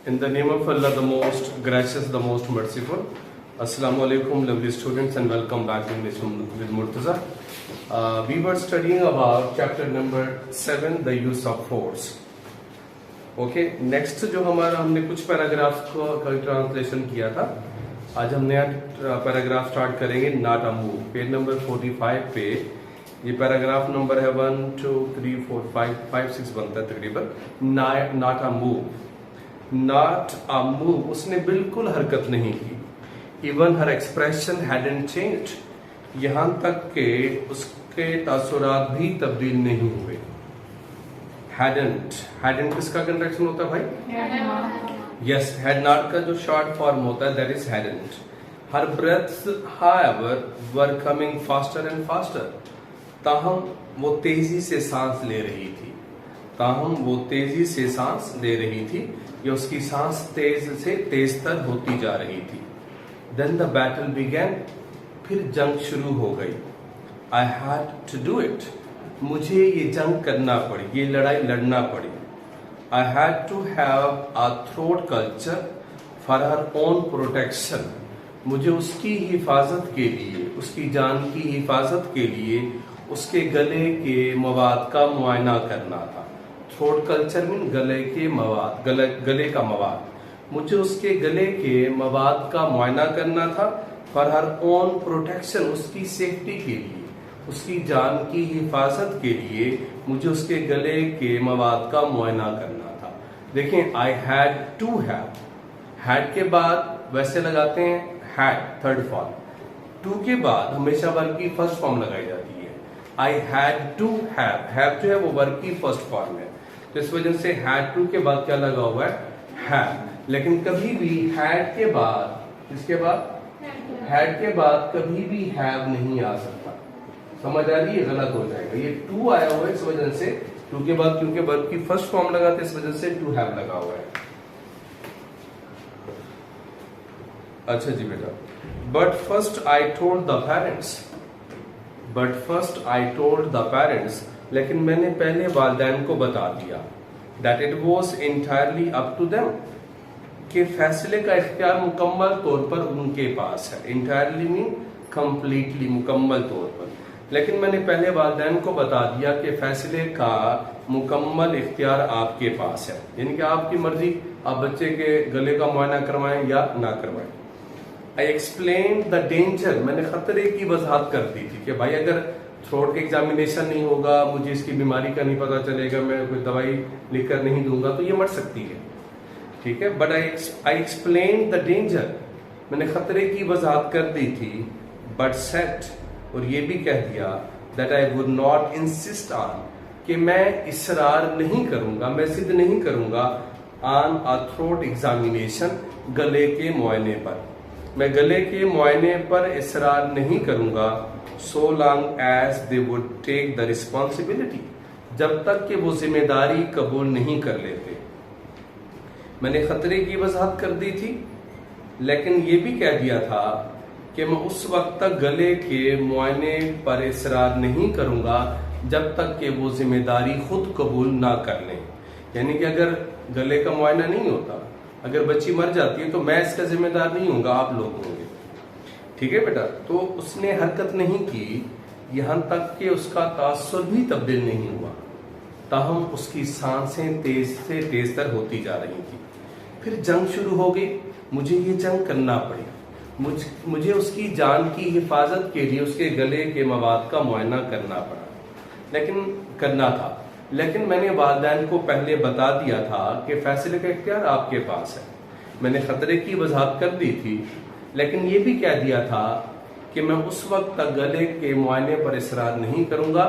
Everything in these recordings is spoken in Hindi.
In the name of Allah, the most gracious, the most merciful. Assalamu alaikum, lovely students, and welcome back to English with Murtaza. We were studying about chapter number 7, the use of force. Okay, next जो हमारा हमने कुछ पैराग्राफ का ट्रांसलेशन किया था, आज हम नया पैराग्राफ स्टार्ट करेंगे. Not a move, page number 45 पे ये पैराग्राफ नंबर है 1 2 3 4 5 6 बनता है तकरीबन. Not a move, not a move, उसने बिल्कुल हरकत नहीं की. इवन हर एक्सप्रेशन हैडंट चेंज्ड, यहां तक के उसके तासुरात भी तब्दील नहीं हुए. हैडंट, हैडंट किसका कंट्रैक्शन होता है भाई? यस, हैड नॉट का जो शॉर्ट फॉर्म होता है that is hadn't. Her breaths however were coming faster and faster, ताहम वो तेजी से सांस ले रही थी. ताहम वो तेजी से सांस ले रही थी, या उसकी सांस तेज से तेजतर होती जा रही थी. देन द बैटल बिगैन, फिर जंग शुरू हो गई. I had to do it, मुझे ये जंग करना पड़ी, ये लड़ाई लड़ना पड़ी. I had to have a throat culture for her own protection, मुझे उसकी हिफाजत के लिए, उसकी जान की हिफाजत के लिए उसके गले के मवाद का मुआयना करना था. थ्रोट कल्चर मीन गले के मवाद, गले का मवाद. मुझे उसके गले के मवाद का मुआयना करना था. फॉर हर ओन प्रोटेक्शन, उसकी सेफ्टी के लिए, उसकी जान की हिफाजत के लिए मुझे उसके गले के मवाद का मुआयना करना था. देखें, I had to have, had के बाद वैसे लगाते हैं हैड थर्ड फॉर्म. टू के बाद हमेशा वर्ब की फर्स्ट फॉर्म लगाई जाती है. आई हैड टू हैव जो है वो वर्ब की फर्स्ट फॉर्म है, तो इस वजह से हैड टू के बाद क्या लगा हुआ है? हैव. लेकिन कभी भी हैड के बाद, इसके बाद हैड के बाद कभी भी हैव नहीं आ सकता. समझ आ रही है? गलत हो जाएगा. ये टू आया हुआ है इस वजह से, टू के बाद क्योंकि वर्ब की फर्स्ट फॉर्म लगाते इस वजह से टू हैव लगा हुआ है. अच्छा जी बेटा. But first I told the parents, but first I told the parents, लेकिन मैंने पहले वालिदैन को बता दिया. That it was entirely up to them, कि फैसले का इख्तियार मुकम्मल तौर पर उनके पास है. इंटायरली मीन कंप्लीटली, मुकम्मल तौर पर. लेकिन मैंने पहले वालिदैन को बता दिया कि फैसले का मुकम्मल इख्तियार आपके पास है, यानी कि आपकी मर्जी, आप बच्चे के गले का मुआयना करवाएं या ना करवाएं. आई एक्सप्लेन द डेंजर, मैंने खतरे की वजाहत कर दी थी कि भाई अगर थ्रोट का एग्जामिनेशन नहीं होगा, मुझे इसकी बीमारी का नहीं पता चलेगा, मैं कोई दवाई लिखकर नहीं दूंगा तो ये मर सकती है. ठीक है. But I explain the danger, मैंने खतरे की वजाहत कर दी थी. बट सेट, और ये भी कह दिया that I would not insist on, कि मैं इसरार नहीं करूंगा, मैं जिद नहीं करूंगा ऑन अ थ्रोट एग्जामिनेशन, गले के मुआयने पर. मैं गले के मुआयने पर इसरार नहीं करूंगा. So long as they would take the responsibility, जब तक कि वो जिम्मेदारी कबूल नहीं कर लेते. मैंने खतरे की वजाहत कर दी थी, लेकिन ये भी कह दिया था कि मैं उस वक्त तक गले के मुआयने पर इसरार नहीं करूंगा जब तक कि वो जिम्मेदारी खुद कबूल ना कर लें. यानी कि अगर गले का मुआयना नहीं होता, अगर बच्ची मर जाती है तो मैं इसका जिम्मेदार नहीं हूंगा, आप लोग होंगे. ठीक है बेटा. तो उसने हरकत नहीं की, यहां तक कि उसका तासुर भी तब्दील नहीं हुआ, ताहम उसकी सांसें तेज से तेजतर होती जा रही थी. फिर जंग शुरू हो गई, मुझे ये जंग करना पड़ी. मुझे उसकी जान की हिफाजत के लिए उसके गले के मवाद का मुआयना करना पड़ा, लेकिन करना था. लेकिन मैंने वालिदैन को पहले बता दिया था कि फैसले का इख्तियार आपके पास है. मैंने खतरे की वजाहत कर दी थी, लेकिन ये भी कह दिया था कि मैं उस वक्त तक गले के मुआयने पर इसरार नहीं करूंगा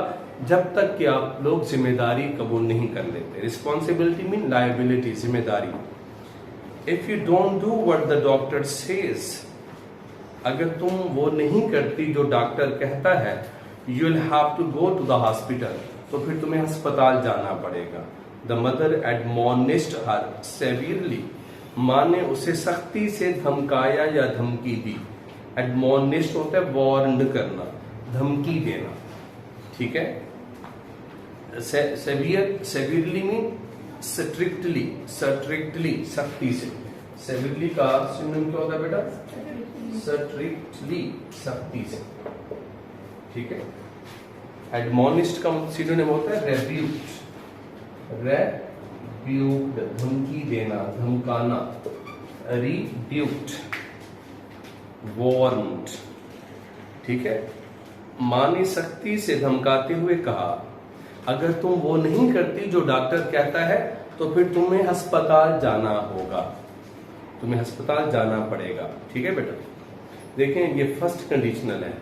जब तक कि आप लोग जिम्मेदारी कबूल नहीं कर लेते. रिस्पॉन्सिबिलिटी मीन लायबिलिटी, जिम्मेदारी. If you don't do what the doctor says, अगर तुम वो नहीं करती जो डॉक्टर कहता है, you will have to go to the hospital, तो फिर तुम्हें अस्पताल जाना पड़ेगा. द मदर एडमोनिस्ड हर सेवियरली, माँ ने उसे सख्ती से धमकाया या धमकी दी. एडमोनिस्ट होता है वार्न करना, धमकी देना. ठीक है. सेवियरली मीन स्ट्रिक्टली, स्ट्रिक्टली सख्ती से। सेवरली का सिनोनिम क्या होता है बेटा? स्ट्रिक्टली सख्ती से, ठीक है। एडमोनिश्ड का सिनोनिम होता है रेब्यूक्ड, रेब्यूक्ड धमकी देना, धमकाना। रिब्यूक्ड, वार्न्ड, ठीक है। मां ने सख्ती से धमकाते हुए कहा, अगर तुम वो नहीं करती जो डॉक्टर कहता है तो फिर तुम्हें अस्पताल जाना होगा, तुम्हें अस्पताल जाना पड़ेगा, ठीक है बेटा। देखें ये फर्स्ट कंडीशनल है,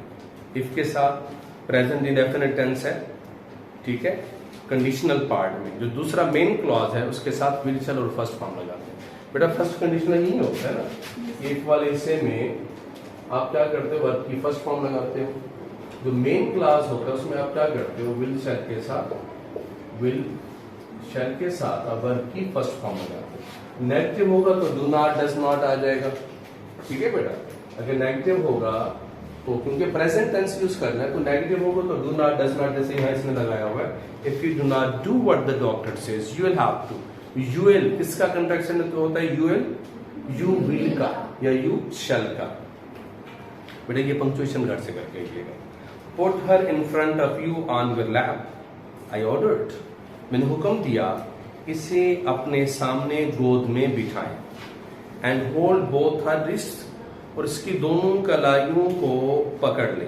इफ के साथ प्रेजेंट इंडेफिनिट टेंस है, ठीक है। कंडीशनल पार्ट में जो दूसरा मेन क्लॉज है उसके साथ विल शैल और फर्स्ट फॉर्म लगाते हैं। बेटा फर्स्ट कंडीशनल यही होता है ना, एक वाले हिस्से में आप क्या करते हो, वर्ब की फर्स्ट फॉर्म लगाते हो। जो मेन क्लास होता है उसमें आप क्या करते हो, विल शैल के साथ, विल शैल के साथ आप वर्ब की फर्स्ट फॉर्म लगाते हो। नेगेटिव होगा तो डू नॉट, डज नॉट आ जाएगा, ठीक है बेटा। अगर नेगेटिव होगा तो क्योंकि प्रेजेंट टेंस यूज करना है तो नेगेटिव होगा तो डू नॉट, डज नॉट, जैसे यहाँ इसने लगाया हुआ है। If you do not do what the doctor says you will have to. You'll किसका कंट्रैक्शन तो होता है, यूएल यू विल का या यू शैल का। बेटा ये पंक्चुएशन घर से करके आइएगा। Put her in front of you on your lap, I ordered, मैंने हुक्म दिया इसे अपने सामने गोद में बिठाएं। And hold both her wrist, और इसकी दोनों कलाइयों को पकड़ ले।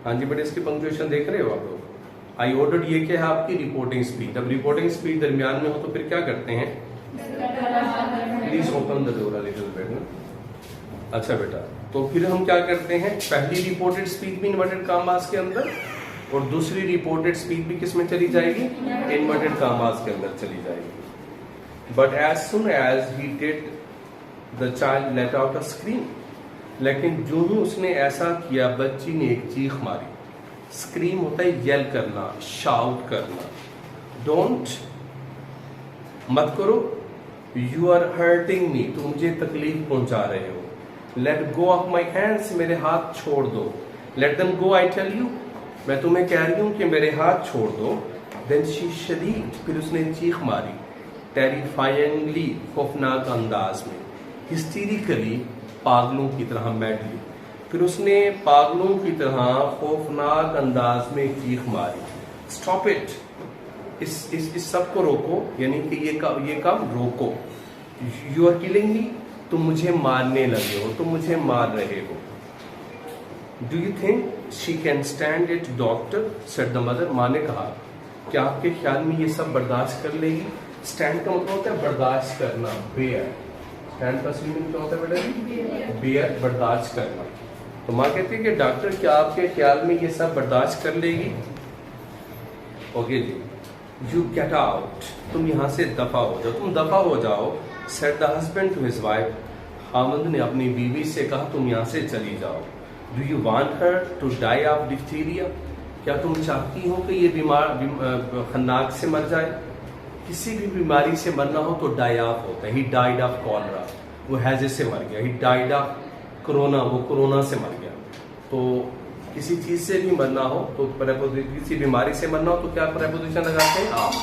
हाँ जी बेटा इसकी पंक्चुएशन देख रहे हो आप लोग। आई ऑर्डर्ड ये क्या है, आपकी रिपोर्टिंग स्पीच। अब रिपोर्टिंग स्पीच दरमियान में हो तो फिर क्या करते हैं, please open the door a little bit. अच्छा बेटा तो फिर हम क्या करते हैं, पहली रिपोर्टेड स्पीच भी इन्वर्टेड कॉमास के अंदर और दूसरी रिपोर्टेड स्पीच भी किस में चली जाएगी, इन्वर्टेड कॉमास के अंदर चली जाएगी। But as soon as he did the child let out a scream, लेकिन जो ही उसने ऐसा किया बच्ची ने एक चीख मारी। स्क्रीम होता है येल करना, शाउट करना। डोंट, मत करो। यू आर हर्टिंग मी, तुम मुझे तकलीफ पहुंचा रहे हो। Let go of my hands, मेरे हाथ छोड़ दो। Let them go, I tell you, मैं तुम्हें कह रही हूं कि मेरे हाथ छोड़ दो। देन शी शरीद, फिर उसने चीख मारी। टेरिफाइंगली, खौफनाक अंदाज में। हिस्टीरिकली, पागलों की तरह, मैडली। फिर उसने पागलों की तरह खौफनाक अंदाज में चीख मारी। स्टॉप इट, इस सब को रोको, यानी कि ये काम रोको। यू आर किलिंग मी, तुम मुझे मारने लगे हो, तुम मुझे मार रहे हो। Do you think she can stand it doctor, said the mother, माँ ने कहा क्या आपके ख्याल में ये सब बर्दाश्त कर लेगी। स्टैंड का मतलब होता है बर्दाश्त करना, बेयर। स्टैंड का सिनोनिम क्या होता है बेटा, बेयर, बर्दाश्त करना। तो माँ कहती है कि डॉक्टर क्या आपके ख्याल में ये सब बर्दाश्त कर लेगी। ओके जी, यू गेट आउट, तुम यहाँ से दफा हो जाओ, तुम दफा हो जाओ। Said the husband to his wife, Hamid ने अपनी बीवी से कहा तुम यहाँ से चली जाओ। Do you want her to die of diphtheria, क्या तुम चाहती हो कि ये बीमार खन्नाक से मर जाए। किसी भी बीमारी से मरना हो तो डाई ऑफ होता है। ही डाइड ऑफ कॉलरा, वो हैजे से मर गया। ही डाइड ऑफ कोरोना, वो कोरोना से मर गया। तो किसी चीज से भी मरना हो तो किसी बीमारी से मरना हो तो क्या प्रेपोजिशन लगाते हैं, ऑफ,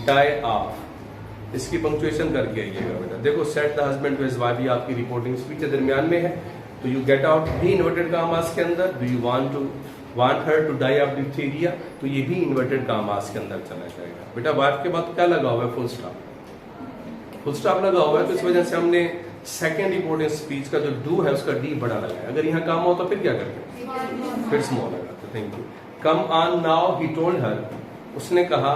डाई ऑफ। इसकी पंक्चुएशन करके आइएगा बेटा। देखो said the husband to his wife, ये आपकी रिपोर्टिंग स्पीच के दरमियान में है। तो यू गेट आउट भी इन्वर्टेड कॉमास के अंदर। Do you want her to die of diphtheria, तो ये भी इन्वर्टेड कॉमास के अंदर चला जाएगा बेटा। वाइफ के बाद क्या लगा हुआ है, फुल स्टॉप। फुल स्टॉप लगा हुआ है तो इस वजह से हमने सेकेंड रिपोर्टिंग स्पीच का जो डू है उसका डी बड़ा लगाया। अगर यहाँ काम हो तो फिर क्या करते, फिर स्मॉल लगाते। Thank you. Come on now, he told her, उसने कहा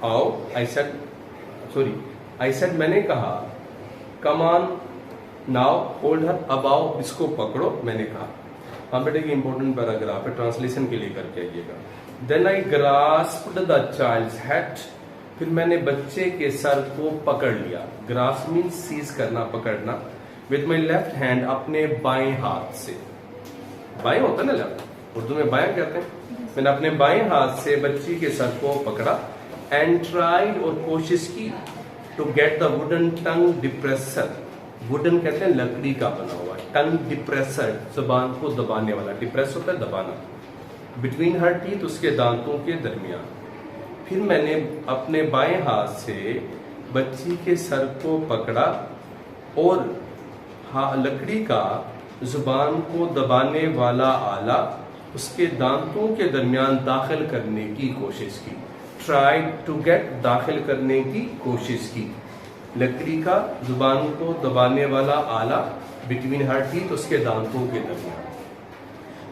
आओ। आई सेड, मैंने कहा। कम ऑन नाउ, होल्ड हर, अब आओ इसको पकड़ो, मैंने कहा। हाँ बेटे ये इंपॉर्टेंट पैराग्राफ है, ट्रांसलेशन के लिए करके आइएगा। Then I grasped the child's head, फिर मैंने बच्चे के सर को पकड़ लिया। ग्रास्प मीन्स सीज करना, पकड़ना। विद माई लेफ्ट हैंड, अपने बाएं हाथ से। बाएं होता है ना लेफ्ट, उर्दू में बाएं कहते हैं। मैंने अपने बाएं हाथ से बच्ची के सर को पकड़ा। एंड ट्राइड, और कोशिश की, to get the wooden tongue depressor. Wooden कहते हैं लकड़ी का बना हुआ, टंग डिप्रेसर, जुबान को दबाने वाला। डिप्रेस होता है दबाना। बिटवीन हर टीथ, उसके दांतों के दरमियान। फिर मैंने अपने बाएं हाथ से बच्ची के सर को पकड़ा और लकड़ी का जुबान को दबाने वाला आला उसके दांतों के दरमियान दाखिल करने की कोशिश की। ट्राई टू गेट, दाखिल करने की कोशिश की। लकड़ी का जुबान को दबाने वाला आला बिटवीन हर टीथ, उसके दांतों के दरमियान।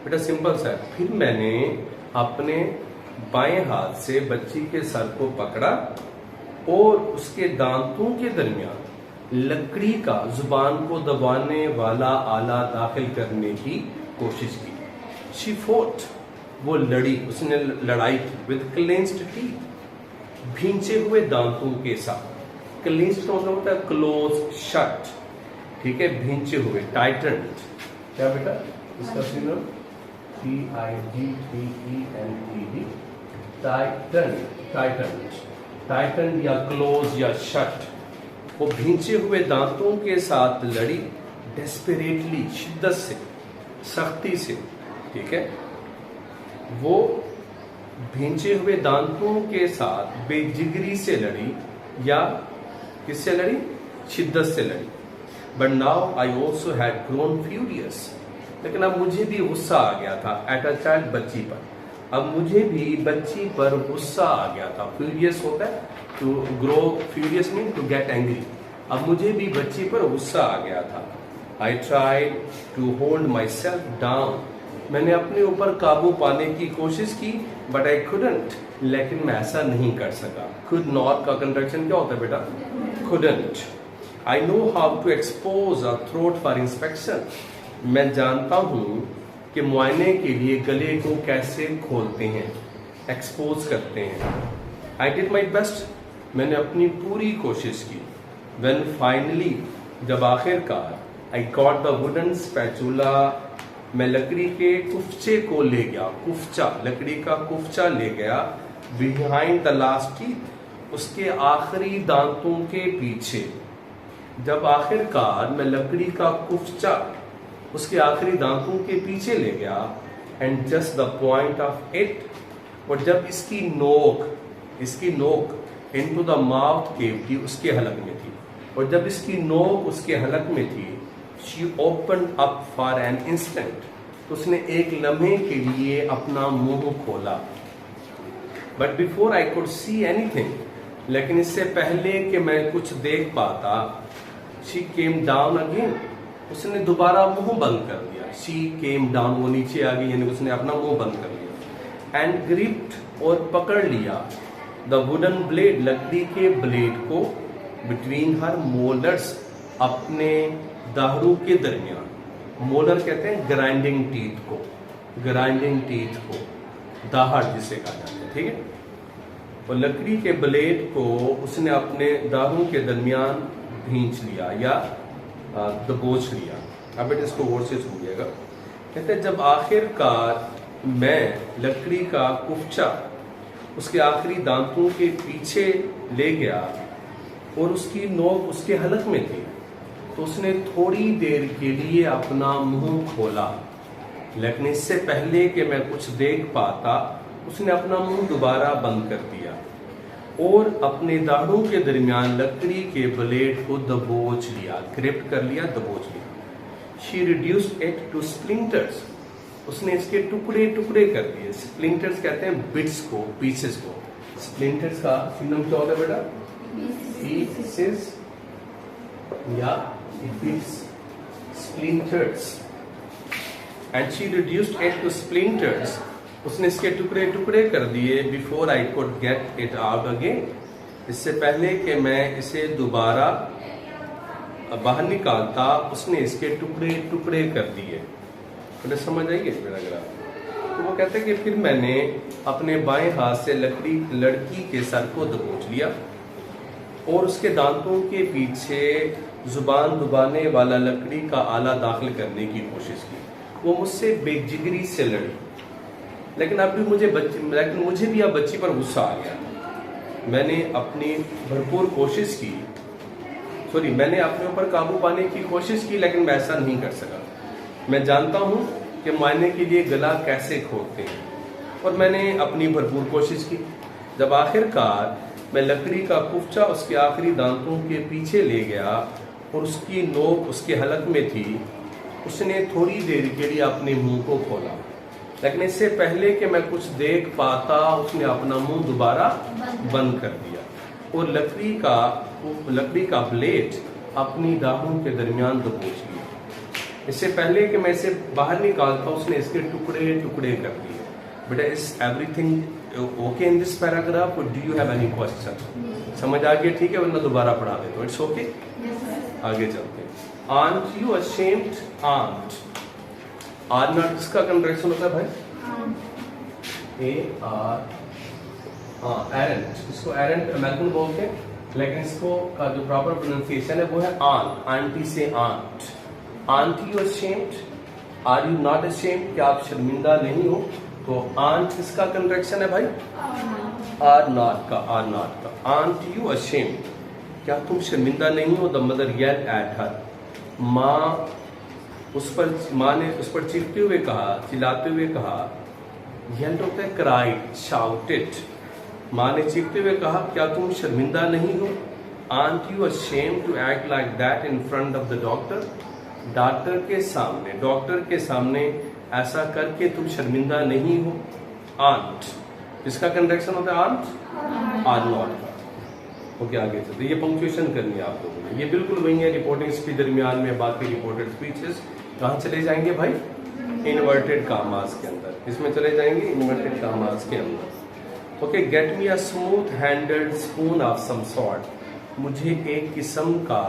बेटा सिंपल सा है। फिर मैंने अपने बाएं हाथ से बच्ची के सर को पकड़ा और उसके दांतों के दरमियान लकड़ी का जुबान को दबाने वाला आला दाखिल करने की कोशिश की। शी फोर्ट, वो लड़ी, उसने लड़ाई की। विद क्लेंस्ड टीथ, भींचे हुए दांतों के साथ। क्लेंस्ड का मतलब होता है क्लोज, शट, ठीक है, भींचे हुए, टाइटन्ड। क्या बेटा इसका सिनोनिम? TIGTENED, टाइटन्ड, टाइटन्ड, टाइटन्ड या क्लोज या शट। वो भींचे हुए दांतों के साथ लड़ी, डेस्परेटली, शिद्दत से, सख्ती से, ठीक है। वो भींचे हुए दांतों के साथ बेजिगरी से लड़ी, या किससे लड़ी? शिद्दत से लड़ी। But now I also had grown furious, लेकिन अब मुझे भी गुस्सा आ गया था। एट अ चाइल्ड, बच्ची पर। अब मुझे भी बच्ची पर गुस्सा आ गया था। फ्यूरियस होता है to grow, furious mean to get angry. अब मुझे भी बच्ची पर गुस्सा आ गया था। I tried to hold myself down, मैंने अपने ऊपर काबू पाने की कोशिश की। बट आई कुडंट, लेकिन मैं ऐसा नहीं कर सका। कुड नॉट का कंट्रैक्शन क्या होता है बेटा? Couldn't. I know how to expose a throat for inspection, मैं जानता हूं कि मुआयने के लिए गले को कैसे खोलते हैं, एक्सपोज करते हैं। आई डिड माई बेस्ट, मैंने अपनी पूरी कोशिश की। When finally, जब आखिरकार, I got the wooden spatula, मैं लकड़ी के कुफचे को ले गया। कुफचा, लकड़ी का कुफचा ले गया। Behind the last teeth, उसके आखिरी दांतों के पीछे। जब आखिरकार मैं लकड़ी का कुफचा उसके आखिरी दांतों के पीछे ले गया, and just the point of it, और जब इसकी नोक into the mouth cavity, उसके हलक में थी, और जब इसकी नोक उसके हलक में थी, she opened up for an instant, तो उसने एक लम्हे के लिए अपना मुंह खोला। But before I could see anything, लेकिन इससे पहले कि मैं कुछ देख पाता, she came down again, उसने दोबारा मुंह बंद कर दिया। she came down, वो नीचे आ गई, यानी उसने अपना मुंह बंद कर लिया। and gripped, और पकड़ लिया, the wooden blade, लकड़ी के ब्लेड को, between her molars, अपने दाहरू के दरमियान। मोलर कहते हैं ग्राइंडिंग टीथ को, ग्राइंडिंग टीथ को, दाहड़ जिसे कहा जाता है, ठीक है। और लकड़ी के ब्लेड को उसने अपने दाहरू के दरमियान भींच लिया या दबोच लिया। अब बेटा इसको गौर से सुनिएगा। कहते हैं जब आखिरकार मैं लकड़ी का कुफचा उसके आखिरी दांतों के पीछे ले गया और उसकी नोक उसके हलक में थी, तो उसने थोड़ी देर के लिए अपना मुंह खोला, लेकिन इससे पहले कि मैं कुछ देख पाता, उसने अपना मुंह दोबारा बंद कर दिया और अपने दाढ़ों के दरमियान लकड़ी के ब्लेड को दबोच लिया, ग्रिप कर लिया, दबोच लिया। She reduced it to splinters, उसने इसके टुकड़े टुकड़े कर दिए। स्प्लिंटर्स कहते हैं बिट्स को, पीसेस को। स्प्लिंटर्स का सिनोनिम क्या होता है बेटा? पीसेस या bits, splinters. And she reduced it to splinters, उसने इसके टुकड़े टुकड़े कर दिए। Before I could get it out again, इससे पहले कि मैं इसे दोबारा बाहर निकालता, उसने इसके टुकड़े टुकड़े कर दिए। तो समझ आएगी पैराग्राफ। तो वो कहते हैं कि फिर मैंने अपने बाएं हाथ से लड़की के सर को दबोच लिया और उसके दांतों के पीछे जुबान दबाने वाला लकड़ी का आला दाखिल करने की कोशिश की। वो मुझसे बेजिगरी से लड़ी, लेकिन अब भी मुझे भी अब बच्ची पर गुस्सा आ गया। मैंने अपनी भरपूर कोशिश की, मैंने अपने ऊपर काबू पाने की कोशिश की, लेकिन मैं ऐसा नहीं कर सका। मैं जानता हूं कि मुआयने के लिए गला कैसे खोलते हैं, और मैंने अपनी भरपूर कोशिश की। जब आखिरकार मैं लकड़ी का कुफचा उसके आखिरी दांतों के पीछे ले गया और उसकी नोक उसके हलक में थी। उसने थोड़ी देर के लिए अपने मुंह को खोला, लेकिन इससे पहले कि मैं कुछ देख पाता उसने अपना मुंह दोबारा बंद कर दिया और लकड़ी का ब्लेड अपनी दाढ़ों के दरमियान दबोच लिया। इससे पहले कि मैं इसे बाहर निकालता उसने इसके टुकड़े टुकड़े कर दिए। बेटा, is everything okay in this paragraph? Do you have any question? समझ आ गया? ठीक है, वरना दोबारा पढ़ा दे तो इट्स ओके। आगे चलते हैं। Aren't you ashamed? Aren't, are not किसका कंट्रैक्शन होता है भाई? A R, aren't. इसको एरेंट अमेरिकन बोलते हैं, लेकिन इसको का जो प्रॉपर प्रोनाउंसिएशन है वो है आन, आंटी से aunt. Aren't you ashamed? Are you not ashamed? क्या आप शर्मिंदा नहीं हो? तो आंट किसका कंट्रैक्शन है भाई? आर नॉट का, आर नॉट का। Aren't you ashamed? क्या तुम शर्मिंदा नहीं हो? The mother yelled at her. माँ ने उस पर चीखते हुए कहा, चिल्लाते हुए कहा। येल्ड होता है क्राइड, शाउटेड। माँ ने चीखते हुए कहा, क्या तुम शर्मिंदा नहीं हो? Aren't you ashamed to act like that in front of the doctor? Doctor के सामने ऐसा करके तुम शर्मिंदा नहीं हो? आंट इसका कंट्रैक्शन होता है आंट, आर नॉट का। ओके, आगे चलते। ये पंक्चुएशन करनी है आप लोगों ने। ये बिल्कुल वही है रिपोर्टिंग स्पीच दरमियान में बाकी रिपोर्टेड स्पीचेस कहाँ चले जाएंगे भाई? इन्वर्टेड कामास के अंदर। इसमें चले जाएंगे इन्वर्टेड कामास के अंदर। Okay, get me a smooth handled spoon of some sort. मुझे एक किस्म का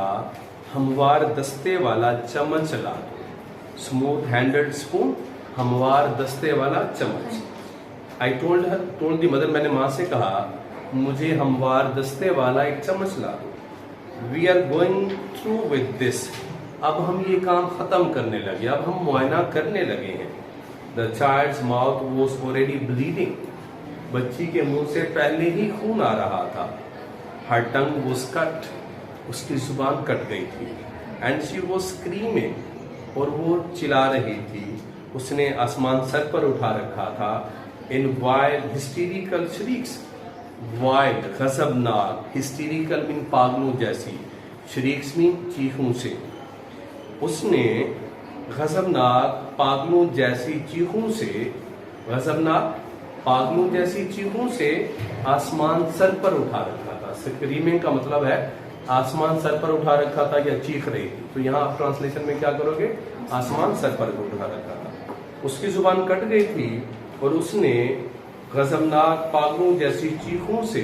हमवार दस्ते वाला चम्मच ला दो। स्मूथ हैंडल्ड स्पून, हमवार दस्ते वाला चम्मच। आई टोल्ड दी मदर, मैंने माँ से कहा मुझे हमवार दस्ते वाला एक चम्मच ला दो। We are going through with this. अब हम ये काम खत्म करने लगे, अब हम मुआयना करने लगे हैं। The child's mouth was already bleeding. बच्ची के मुंह से पहले ही खून आ रहा था। हर टंग वॉज कट, उसकी जुबान कट गई थी। एंड शी वॉज स्क्रीमिंग, और वो चिल्ला रही थी। उसने आसमान सर पर उठा रखा था। इन वाइल्ड हिस्टीरिकल शरीक्स, वाइल्ड गजबनाक, हिस्टीरिकल मीन पागलों जैसी, शरीक्स मीन चीखों से। उसने गजबनाक पागलों जैसी चीखों से, गजबनाक पागलों जैसी चीखों से आसमान सर पर उठा रखा था। स्क्रीमिंग का मतलब है आसमान सर पर उठा रखा था या चीख रही थी। तो यहाँ आप ट्रांसलेशन में क्या करोगे? आसमान सर पर उठा रखा था। उसकी जुबान कट गई थी और उसने गजबनाक पागलों जैसी चीखों से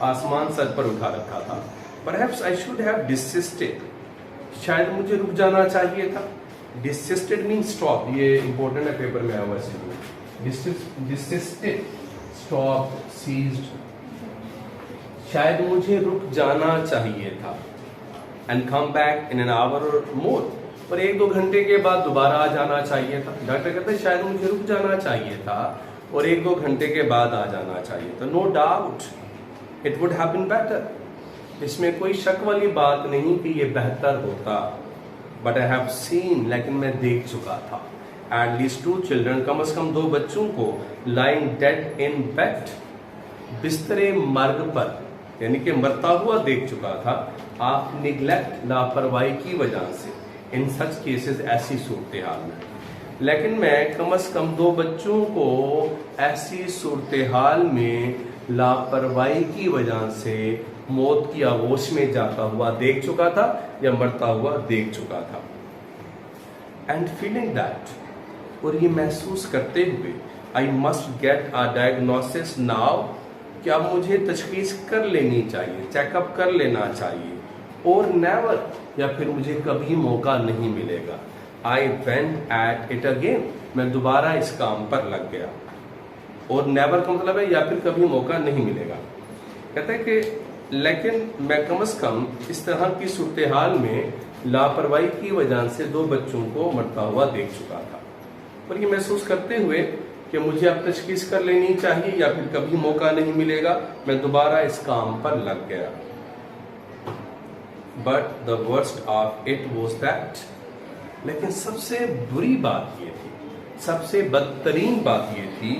आसमान सर पर उठा रखा था। Perhaps I should have desisted. शायद मुझे रुक जाना चाहिए था। Desisted mean stop. ये इंपॉर्टेंट है, पेपर में आया हुआ है। Desisted, stop, ceased. शायद मुझे रुक जाना चाहिए था। And come back in an hour और मोर। और 1-2 घंटे के बाद दोबारा आ जाना चाहिए था। डॉक्टर कहते हैं शायद मुझे रुक जाना चाहिए था और 1-2 घंटे के बाद आ जाना चाहिए था। No doubt it would have been better. इसमें कोई शक वाली बात नहीं कि ये बेहतर होता। बट आई हैव सीन, लेकिन मैं देख चुका था। एट लीस्ट 2 चिल्ड्रन, कम से कम 2 बच्चों को, लाइंग डेड इन बेड, बिस्तरे मर्ग पर, यानी कि मरता हुआ देख चुका था। आप निग्लेक्ट, लापरवाही की वजह से, इन सच केसेस, ऐसी सूरत हाल में। लेकिन मैं कम से कम 2 बच्चों को ऐसी सूरत हाल में लापरवाही की वजह से मौत की आगोश में जाता हुआ देख चुका था या मरता हुआ देख चुका था। एंड फीलिंग दैट, और ये महसूस करते हुए, I must get a diagnosis now, कि अब मुझे तशखीस कर लेनी चाहिए, चेकअप कर लेना चाहिए। और नेवर, या फिर मुझे कभी मौका नहीं मिलेगा। I went at it again, मैं दोबारा इस काम पर लग गया। और नेवर का मतलब है या फिर कभी मौका नहीं मिलेगा। कहते हैं कि लेकिन मैं कम से कम इस तरह की सूरत हाल में लापरवाही की वजह से 2 बच्चों को मरता हुआ देख चुका था। और ये महसूस करते हुए कि मुझे अब तशखीस कर लेनी चाहिए या फिर कभी मौका नहीं मिलेगा, मैं दोबारा इस काम पर लग गया। But the worst of it was that, लेकिन सबसे बुरी बात ये थी, सबसे बदतरीन बात ये थी,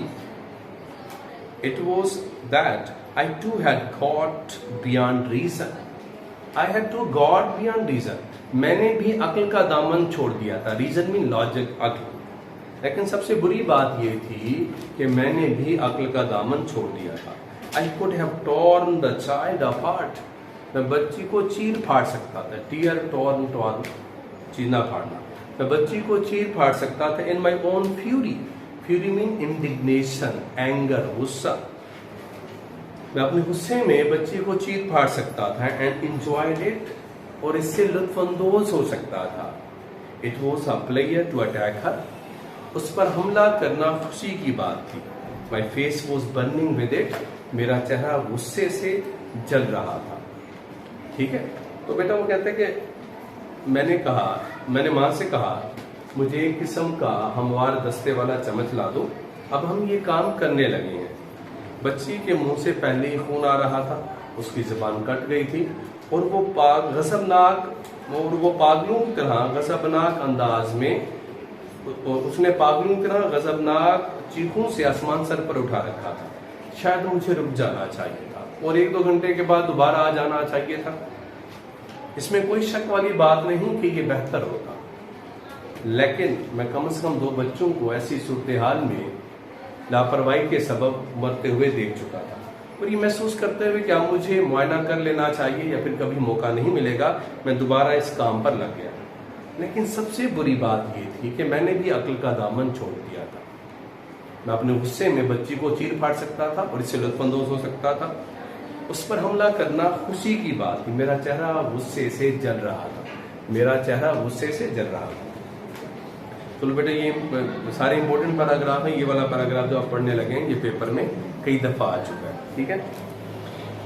it was that I too had got beyond reason. I had too got beyond reason. मैंने भी अक्ल का दामन छोड़ दिया था. रीजन मीन लॉजिक, अक्ल. लेकिन सबसे बुरी बात ये थी कि मैंने भी अक्ल का दामन छोड़ दिया था. I could have torn the child apart. मैं बच्ची को चीर फाड़ सकता था. टीयर, टॉर्न, चीरना फाड़ना. मैं बच्ची को चीर फाड़ सकता था in my own fury. Fury mean indignation, anger, गुस्सा. मैं अपने गुस्से में बच्ची को चीर फाड़ सकता था एंड एंजॉयड इट, और इससे लुत्फानंदोज हो सकता था. It was a player to attack her. उस पर हमला करना खुशी की बात थी. My face was burning with it. मेरा चेहरा गुस्से से जल रहा था. ठीक है. तो बेटा वो कहते हैं कि मैंने माँ से कहा मुझे एक किस्म का हमवार दस्ते वाला चम्मच ला दो. अब हम ये काम करने लगे हैं. बच्ची के मुंह से पहले ही खून आ रहा था. उसकी जुबान कट गई थी और वो पागलों की तरह गजबनाक अंदाज में, उसने पागलों की तरह गजबनाक चीखों से आसमान सर पर उठा रखा था. शायद मुझे रुक जाना चाहिए था और 1-2 घंटे के बाद दोबारा आ जाना चाहिए था. इसमें कोई शक वाली बात नहीं कि ये बेहतर होता. लेकिन मैं कम से कम 2 बच्चों को ऐसी सूरत हाल में लापरवाही के सबब मरते हुए देख चुका था. और ये महसूस करते हुए क्या मुझे मुआयना कर लेना चाहिए या फिर कभी मौका नहीं मिलेगा, मैं दोबारा इस काम पर लग गया. लेकिन सबसे बुरी बात ये थी कि मैंने भी अक्ल का दामन छोड़ दिया था. मैं अपने गुस्से में बच्ची को चीर फाड़ सकता था और इससे लुत्फानंदोज हो सकता था. उस पर हमला करना खुशी की बात थी. मेरा चेहरा गुस्से से जल रहा था. तो बेटा ये सारे इंपॉर्टेंट पैराग्राफ हैं. ये वाला पैराग्राफ जो आप पढ़ने लगे हैं ये पेपर में कई दफा आ चुका है. ठीक है.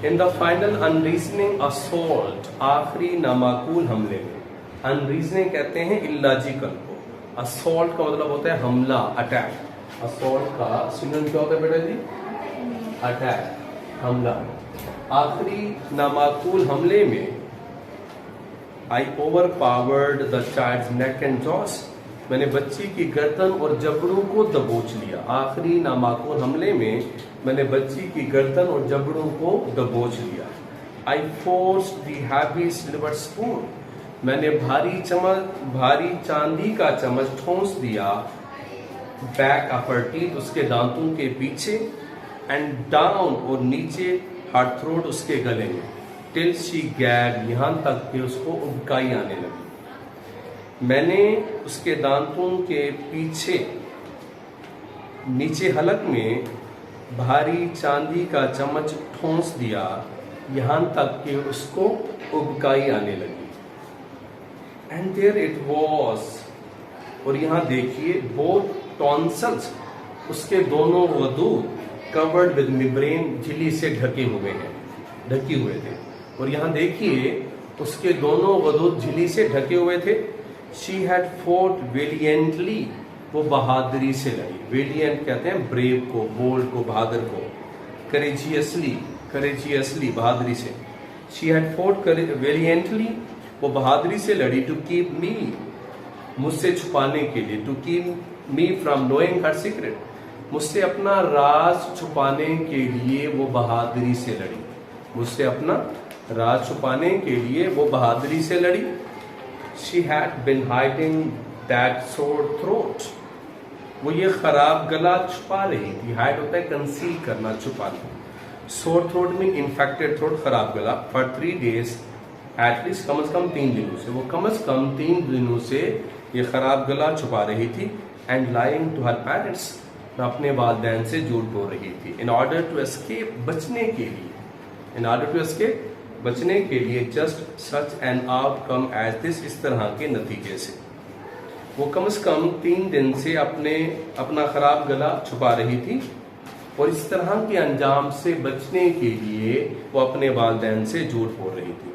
इन द फाइनल अनरीजनिंग असॉल्ट, आखिरी नामाकूल हमले में. अनरीजनिंग कहते हैं इलॉजिकल को. असॉल्ट का मतलब होता है हमला, अटैक. असॉल्ट का सिनोनिम क्या होता है बेटा जी? अटैक, हमला. आखिरी नामाकूल हमले में I overpowered the child's neck and jaws. मैंने बच्ची की गर्दन और जबड़ों को दबोच लिया. आखिरी नामाकूल हमले में मैंने बच्ची की गर्दन और जबड़ों को दबोच लिया. I forced the heavy silver spoon. मैंने भारी चांदी का चम्मच ठोंस दिया. बैक ऑफ हर टीथ, उसके दांतों के पीछे. एंड डाउन, और नीचे हर थ्रोट, उसके गले में. टिल शी गैग, यहां तक कि उसको उबकाई आने लगी. मैंने उसके दांतों के पीछे नीचे हलक में भारी चांदी का चम्मच ठोंस दिया, यहां तक कि उसको उबकाई आने लगी. एंड देयर इट वॉज, और यहां देखिए, बोथ टॉन्सल्स, उसके दोनों वदूद, कवर्ड विद मेम्ब्रेन, झिल्ली से ढके हुए थे. और यहां देखिए उसके दोनों वदूद झिल्ली से ढके हुए थे. She had fought valiantly, वो बहादुरी से लड़ी. वेलियंट कहते हैं ब्रेव को, बोल्ड को, बहादुर को. courageously, बहादुरी से. She had fought valiantly, वो बहादुरी से लड़ी. To keep me, मुझसे छुपाने के लिए. To keep me from knowing her secret, मुझसे अपना राज छुपाने के लिए वो बहादुरी से लड़ी. मुझसे अपना राज छुपाने के लिए वो बहादुरी से लड़ी. She had been hiding that sore throat, वो ये खराब गला छुपा रही थी. हाइड होता है कंसील करना, छुपाना. sore throat mean infected throat, खराब गला. for 3 days एटलीस्ट, कम से कम 3 दिनों से, वो कम से कम 3 दिनों से ये खराब गला छुपा रही थी. And lying to her parents, अपने वालिदैन से झूठ बोल रही थी. in order to escape, बचने के लिए. in order to escape, बचने के लिए. Just such an outcome as this, इस तरह के नतीजे से. वो कम से कम 3 दिन से अपना खराब गला छुपा रही थी और इस तरह के अंजाम से बचने के लिए वो अपने वालिदैन से झूठ बोल रही थी.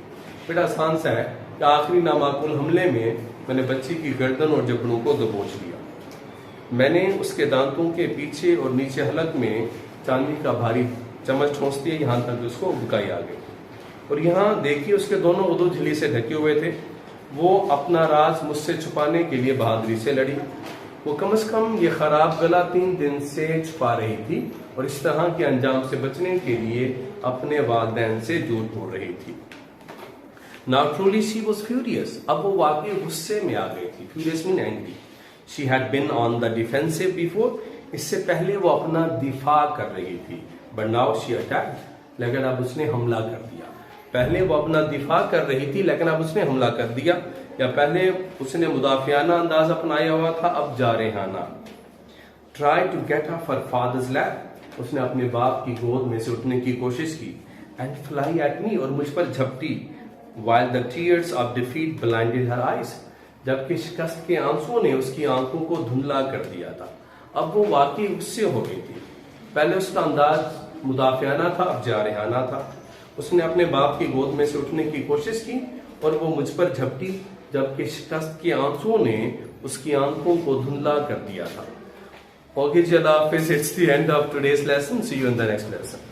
बेटा आसान सा है कि आखिरी नामाकुल हमले में मैंने बच्ची की गर्दन और जबड़ों को दबोच लिया. मैंने उसके दांतों के पीछे और नीचे हलक में चांदी का भारी चम्मच ठोंस दिया, यहां तक उसको उबकाई आ गई. और यहाँ देखिए उसके दोनों उदू झिल्ली से ढके हुए थे. वो अपना राज मुझसे छुपाने के लिए बहादुरी से लड़ी. वो कम से कम ये खराब गला 3 दिन से छुपा रही थी और इस तरह के अंजाम से बचने के लिए अपने वालिदैन से झूठ बोल रही थी। Now truly she was furious, अब वो वाकई गुस्से में आ गई थी। Furious mean angry. She had been on the defensive before, इससे पहले वो अपना दिफा कर रही थी। बट नाउ शी अटैक्ड, लेकिन अब उसने हमला कर दिया। पहले वो अपना दिफा कर रही थी लेकिन अब उसने हमला कर दिया, या पहले उसने मुदाफियाना अंदाज अपनाया हुआ था, अब जारहाना। Try to get up her father's lap, उसने अपने बाप की गोद में से उठने की कोशिश की। एंड फ्लाई एट मी, और मुझ पर झपटी। while the tears of defeat blinded her eyes, जबकि शिकस्त के आंसुओं ने उसकी आंखों को धुंधला कर दिया था। अब वो वाकई गुस्से हो गई थी। पहले उसका अंदाज मुदाफियाना था, अब जारहाना था। उसने अपने बाप की गोद में से उठने की कोशिश की और वो मुझ पर झपटी, जबकि शिकस्त के आंसुओं ने उसकी आंखों को धुंधला कर दिया था। ओके, चला, it's the end of today's lesson. See you in the next lesson.